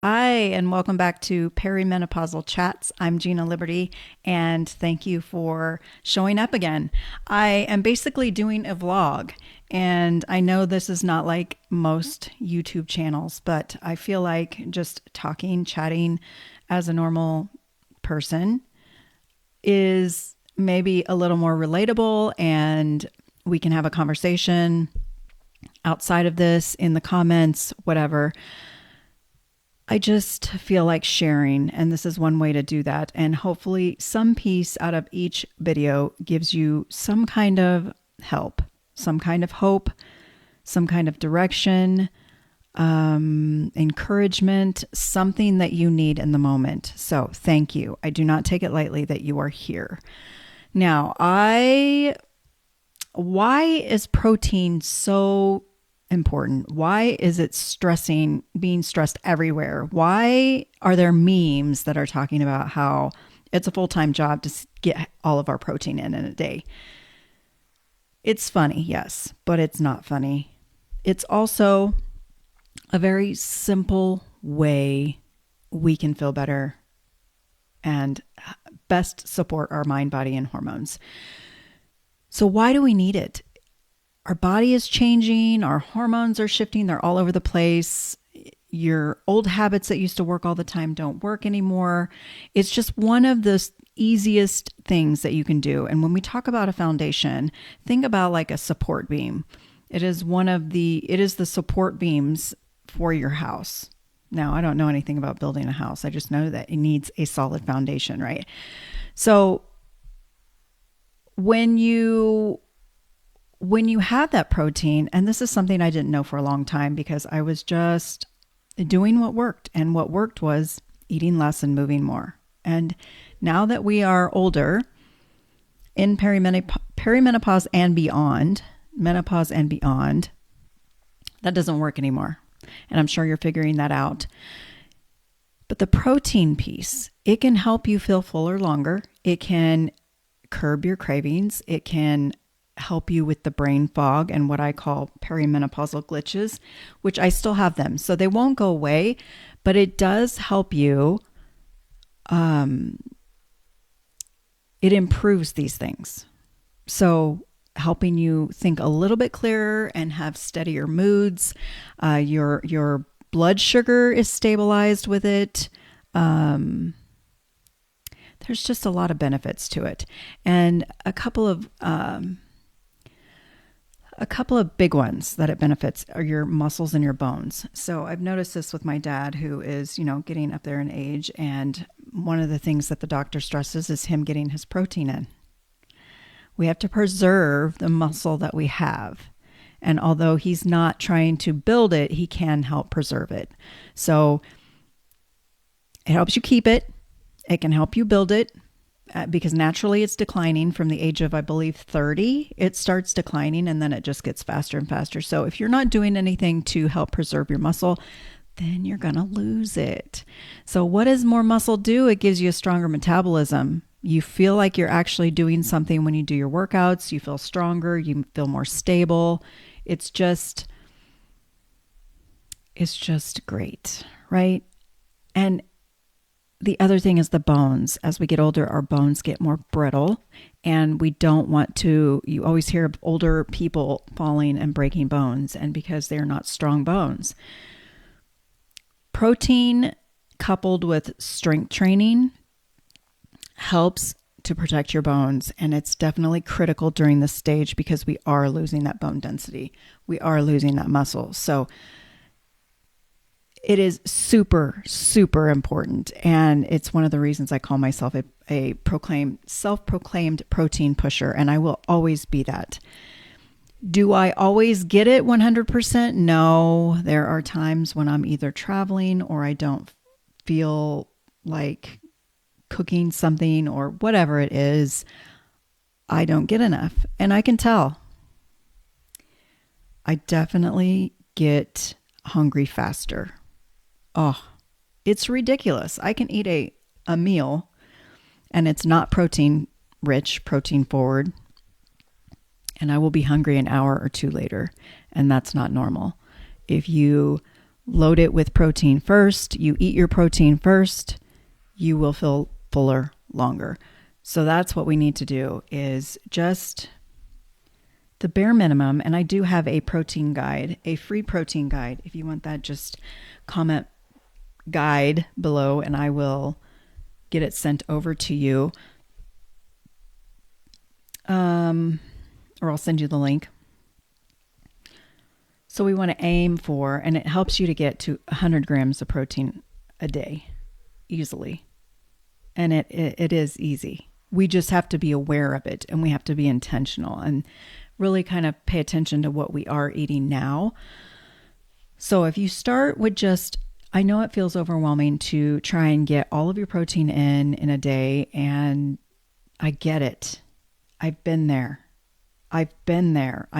Hi, and welcome back to Perimenopausal Chats. I'm Gina Liberty, and thank you for showing up again. I am basically doing a vlog, and I know this is not like most YouTube channels, but I feel like just talking, chatting as a normal person is maybe a little more relatable, and we can have a conversation outside of this in the comments, whatever. I just feel like sharing, and this is one way to do that. And hopefully, some piece out of each video gives you some kind of help, some kind of hope, some kind of direction, encouragement, something that you need in the moment. So, thank you. I do not take it lightly that you are here. Now, why is protein so important? Why is it being stressed everywhere? Why are there memes that are talking about how it's a full-time job to get all of our protein in a day? It's funny, yes, but it's not funny. It's also a very simple way we can feel better and best support our mind, body, and hormones. So why do we need it? Our body is changing, our hormones are shifting, they're all over the place. Your old habits that used to work all the time don't work anymore. It's just one of the easiest things that you can do. And when we talk about a foundation, think about like a support beam. It is the support beams for your house. Now, I don't know anything about building a house. I just know that it needs a solid foundation, right? So when you have that protein, and this is something I didn't know for a long time because I was just doing what worked, and what worked was eating less and moving more. And now that we are older, in perimenopause and beyond, menopause and beyond, that doesn't work anymore. And I'm sure you're figuring that out. But the protein piece, it can help you feel fuller longer. It can curb your cravings. It can help you with the brain fog and what I call perimenopausal glitches, which I still have them. So they won't go away, but it does help you. It improves these things. So helping you think a little bit clearer and have steadier moods. Your blood sugar is stabilized with it. There's just a lot of benefits to it. And a couple of big ones that it benefits are your muscles and your bones. So I've noticed this with my dad, who is, getting up there in age. And one of the things that the doctor stresses is him getting his protein in. We have to preserve the muscle that we have. And although he's not trying to build it, he can help preserve it. So it helps you keep it. It can help you build it. Because naturally it's declining from the age of, I believe, 30. It starts declining and then it just gets faster and faster. So if you're not doing anything to help preserve your muscle, then you're going to lose it. So what does more muscle do? It gives you a stronger metabolism. You feel like you're actually doing something when you do your workouts. You feel stronger. You feel more stable. It's just great, right? And the other thing is the bones. As we get older, our bones get more brittle, and we don't want to. You always hear of older people falling and breaking bones, and because they're not strong bones. Protein coupled with strength training helps to protect your bones, and it's definitely critical during this stage because we are losing that bone density. We are losing that muscle. So it is super, super important. And it's one of the reasons I call myself a self-proclaimed protein pusher. And I will always be that. Do I always get it 100%? No. There are times when I'm either traveling or I don't feel like cooking something or whatever it is. I don't get enough. And I can tell. I definitely get hungry faster. Oh, it's ridiculous. I can eat a meal and it's not protein rich, protein forward, and I will be hungry an hour or two later, and that's not normal. If you load it with protein first. You eat your protein first, you will feel fuller longer. So that's what we need to do, is just the bare minimum. And I do have a protein guide, a free protein guide. If you want that, just comment guide below and I will get it sent over to you. Or I'll send you the link. So we want to aim for, and it helps you to get to 100 grams of protein a day easily. And it is easy. We just have to be aware of it, and we have to be intentional and really kind of pay attention to what we are eating now. So if you start with just, I know it feels overwhelming to try and get all of your protein in a day, and I get it. I've been there. I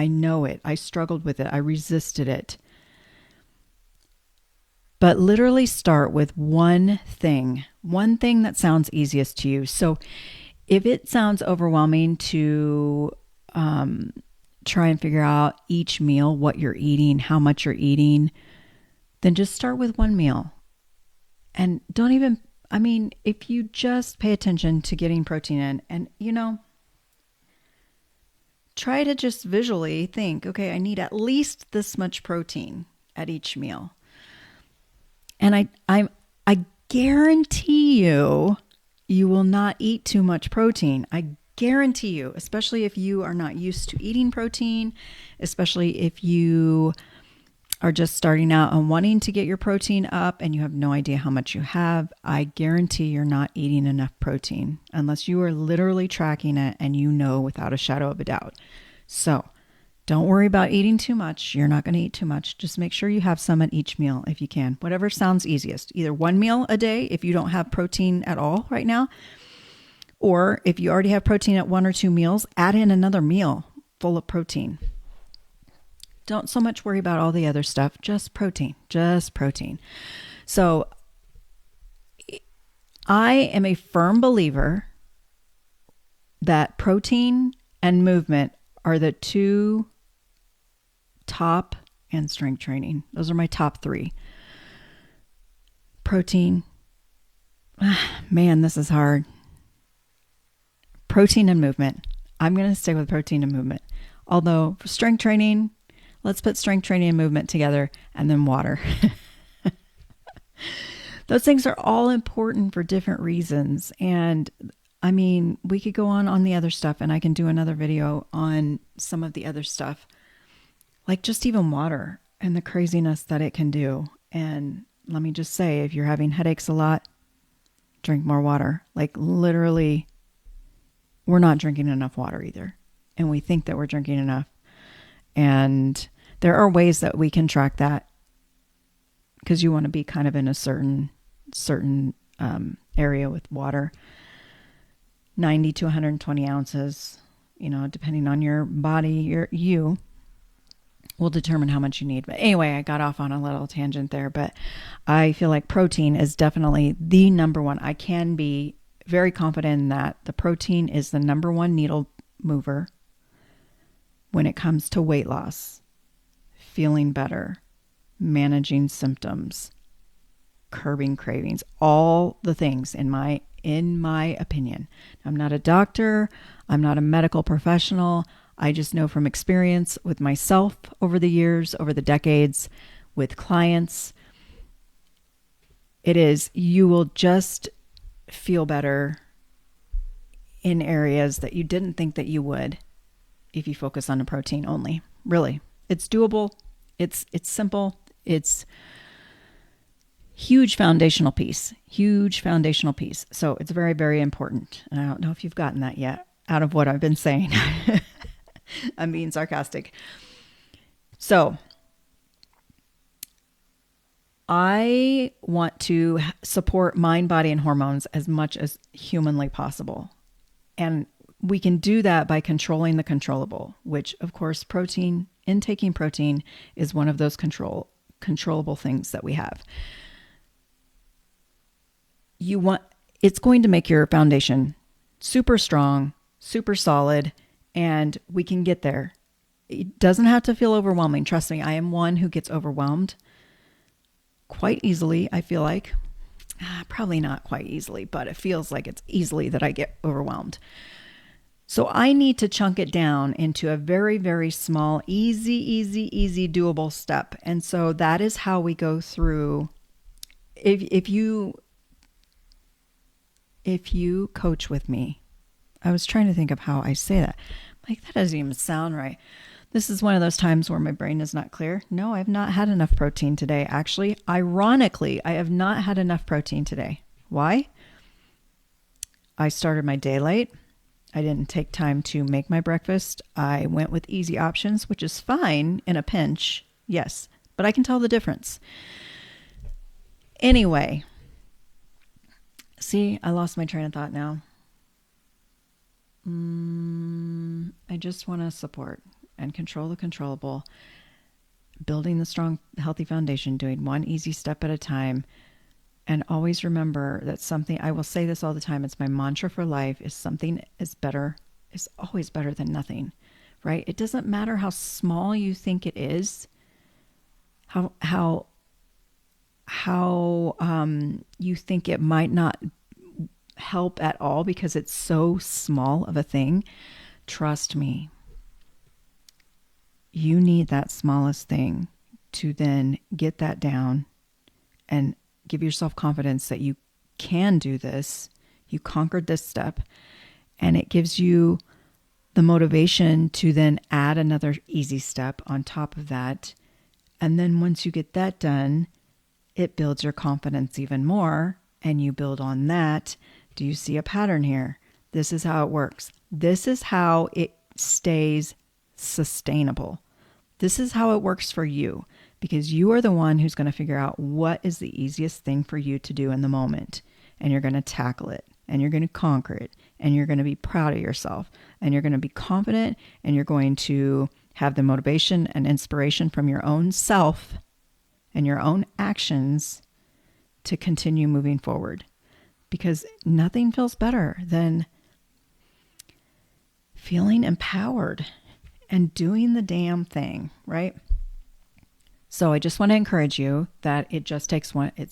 know it. I struggled with it. I resisted it. But literally start with one thing that sounds easiest to you. So if it sounds overwhelming to try and figure out each meal, what you're eating, how much you're eating, then just start with one meal. And if you just pay attention to getting protein in, and try to just visually think, okay, I need at least this much protein at each meal. And I guarantee you will not eat too much protein. I guarantee you, especially if you are not used to eating protein, especially if you are just starting out and wanting to get your protein up and you have no idea how much you have, I guarantee you're not eating enough protein unless you are literally tracking it and you know without a shadow of a doubt. So don't worry about eating too much. You're not going to eat too much. Just make sure you have some at each meal if you can. Whatever sounds easiest. Either one meal a day if you don't have protein at all right now, or if you already have protein at one or two meals, add in another meal full of protein. Don't so much worry about all the other stuff, just protein. So I am a firm believer that protein and movement are the two top, and strength training. Those are my top three. Protein. Man, this is hard. Protein and movement. I'm going to stick with protein and movement. Although for strength training, let's put strength training and movement together, and then water. Those things are all important for different reasons. And we could go on the other stuff, and I can do another video on some of the other stuff, like just even water and the craziness that it can do. And let me just say, if you're having headaches a lot, drink more water. Like literally, we're not drinking enough water either. And we think that we're drinking enough. And there are ways that we can track that, because you want to be kind of in a certain area with water. 90 to 120 ounces, depending on your body, you will determine how much you need. But anyway, I got off on a little tangent there, but I feel like protein is definitely the number one. I can be very confident in that. The protein is the number one needle mover when it comes to weight loss, feeling better, managing symptoms, curbing cravings, all the things in my opinion. I'm not a doctor. I'm not a medical professional. I just know from experience with myself over the years, over the decades, with clients, you will just feel better in areas that you didn't think that you would if you focus on the protein only. Really, it's doable. It's simple. It's huge foundational piece. So it's very, very important. And I don't know if you've gotten that yet out of what I've been saying. I'm being sarcastic. So I want to support mind, body, and hormones as much as humanly possible. And we can do that by controlling the controllable, which of course intaking protein is one of those controllable things that we have. It's going to make your foundation super strong, super solid, and we can get there. It doesn't have to feel overwhelming. Trust me, I am one who gets overwhelmed. quite easily, I feel like. Probably not quite easily, but it feels like it's easily that I get overwhelmed. So I need to chunk it down into a very, very small, easy, doable step. And so that is how we go through. If you coach with me, I was trying to think of how I say that. Like, that doesn't even sound right. This is one of those times where my brain is not clear. No, I've not had enough protein today. Actually, ironically, I have not had enough protein today. Why? I started my day late. I didn't take time to make my breakfast. I went with easy options, which is fine in a pinch. Yes, but I can tell the difference. Anyway, see, I lost my train of thought now. I just want to support and control the controllable, building the strong, healthy foundation, doing one easy step at a time. And always remember that something, I will say this all the time, it's my mantra for life, is something is always better than nothing, right? It doesn't matter how small you think it is, how you think it might not help at all because it's so small of a thing. Trust me, you need that smallest thing to then get that down and give yourself confidence that you can do this. You conquered this step, and it gives you the motivation to then add another easy step on top of that. And then once you get that done, it builds your confidence even more, and you build on that. Do you see a pattern here? This is how it works. This is how it stays sustainable. This is how it works for you, because you are the one who's going to figure out what is the easiest thing for you to do in the moment. And you're going to tackle it, and you're going to conquer it, and you're going to be proud of yourself, and you're going to be confident, and you're going to have the motivation and inspiration from your own self and your own actions to continue moving forward. Because nothing feels better than feeling empowered and doing the damn thing, right? So I just want to encourage you that it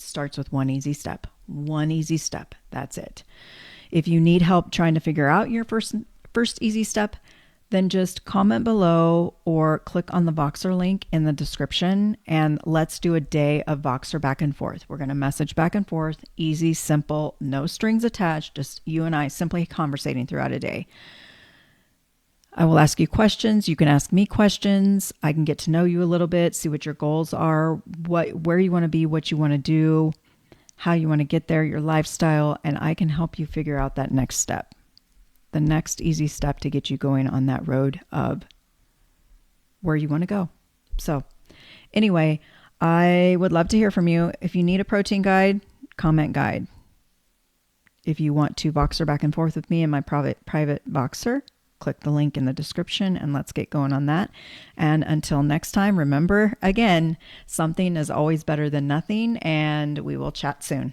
starts with one easy step. One easy step. That's it. If you need help trying to figure out your first easy step, then just comment below or click on the Voxer link in the description, and let's do a day of Voxer back and forth. We're going to message back and forth, easy, simple, no strings attached, just you and I simply conversating throughout a day. I will ask you questions. You can ask me questions. I can get to know you a little bit, see what your goals are, where you want to be, what you want to do, how you want to get there, your lifestyle, and I can help you figure out that next step, the next easy step to get you going on that road of where you want to go. So anyway, I would love to hear from you. If you need a protein guide, comment guide. If you want to Voxer back and forth with me in my private Voxer, click the link in the description and let's get going on that. And until next time, remember, again, something is always better than nothing, and we will chat soon.